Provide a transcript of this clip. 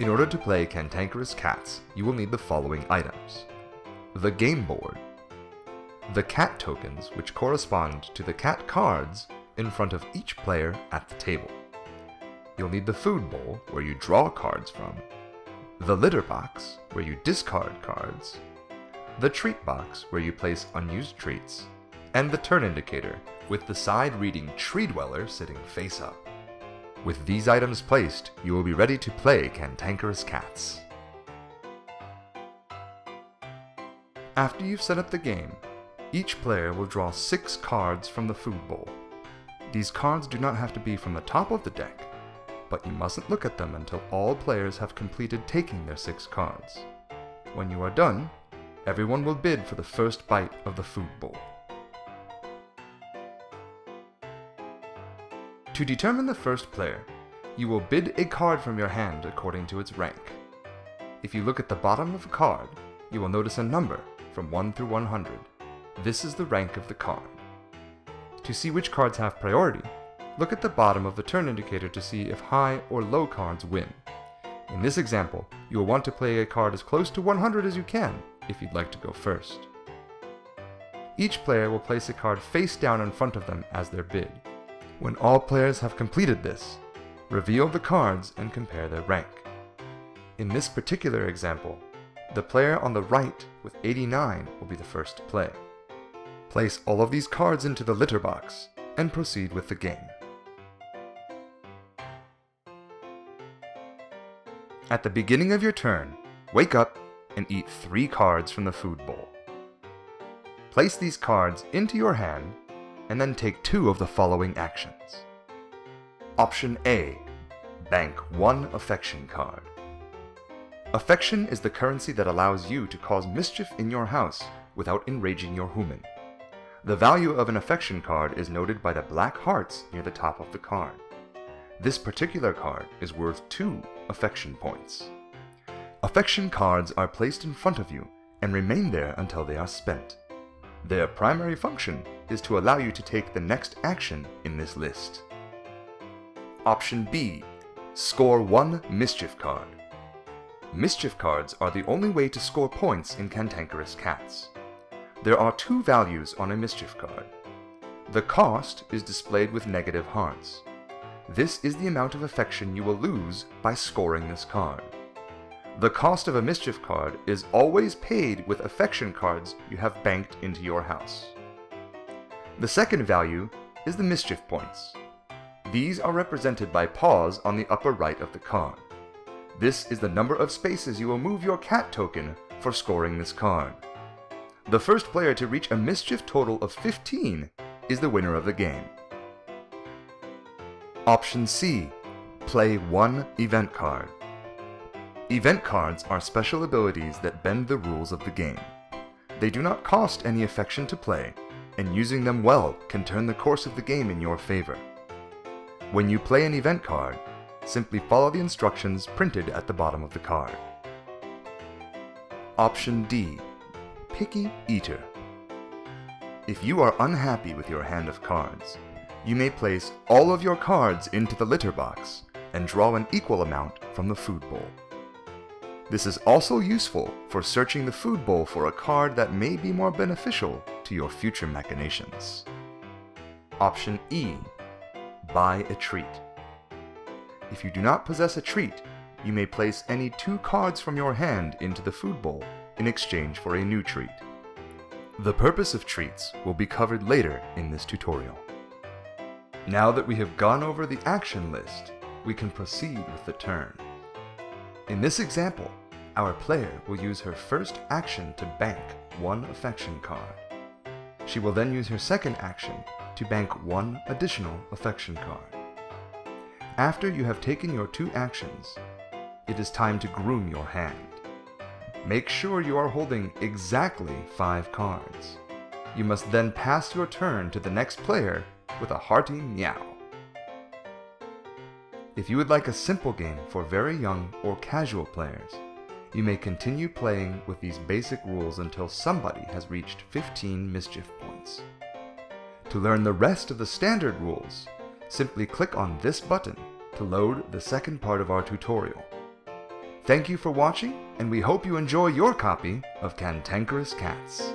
In order to play Cantankerous Cats, you will need the following items. The game board. The cat tokens, which correspond to the cat cards in front of each player at the table. You'll need the food bowl, where you draw cards from. The litter box, where you discard cards. The treat box, where you place unused treats. And the turn indicator, with the side reading Tree Dweller sitting face up. With these items placed, you will be ready to play Cantankerous Cats. After you've set up the game, each player will draw 6 cards from the food bowl. These cards do not have to be from the top of the deck, but you mustn't look at them until all players have completed taking their 6 cards. When you are done, everyone will bid for the first bite of the food bowl. To determine the first player, you will bid a card from your hand according to its rank. If you look at the bottom of a card, you will notice a number from 1 through 100. This is the rank of the card. To see which cards have priority, look at the bottom of the turn indicator to see if high or low cards win. In this example, you will want to play a card as close to 100 as you can if you'd like to go first. Each player will place a card face down in front of them as their bid. When all players have completed this, reveal the cards and compare their rank. In this particular example, the player on the right with 89 will be the first to play. Place all of these cards into the litter box and proceed with the game. At the beginning of your turn, wake up and eat 3 cards from the food bowl. Place these cards into your hand and then take 2 of the following actions. Option A. Bank 1 affection card. Affection is the currency that allows you to cause mischief in your house without enraging your human. The value of an affection card is noted by the black hearts near the top of the card. This particular card is worth 2 affection points. Affection cards are placed in front of you and remain there until they are spent. Their primary function is to allow you to take the next action in this list. Option B. Score 1 mischief card. Mischief cards are the only way to score points in Cantankerous Cats. There are 2 values on a mischief card. The cost is displayed with negative hearts. This is the amount of affection you will lose by scoring this card. The cost of a mischief card is always paid with affection cards you have banked into your house. The second value is the mischief points. These are represented by paws on the upper right of the card. This is the number of spaces you will move your cat token for scoring this card. The first player to reach a mischief total of 15 is the winner of the game. Option C. Play 1 event card. Event cards are special abilities that bend the rules of the game. They do not cost any affection to play, and using them well can turn the course of the game in your favor. When you play an event card, simply follow the instructions printed at the bottom of the card. Option D. Picky Eater. If you are unhappy with your hand of cards, you may place all of your cards into the litter box and draw an equal amount from the food bowl. This is also useful for searching the food bowl for a card that may be more beneficial to your future machinations. Option E. Buy a treat. If you do not possess a treat, you may place any 2 cards from your hand into the food bowl in exchange for a new treat. The purpose of treats will be covered later in this tutorial. Now that we have gone over the action list, we can proceed with the turn. In this example, our player will use her first action to bank 1 affection card. She will then use her second action to bank 1 additional affection card. After you have taken your 2 actions, it is time to groom your hand. Make sure you are holding exactly 5 cards. You must then pass your turn to the next player with a hearty meow. If you would like a simple game for very young or casual players, you may continue playing with these basic rules until somebody has reached 15 mischief points. To learn the rest of the standard rules, simply click on this button to load the second part of our tutorial. Thank you for watching, and we hope you enjoy your copy of Cantankerous Cats.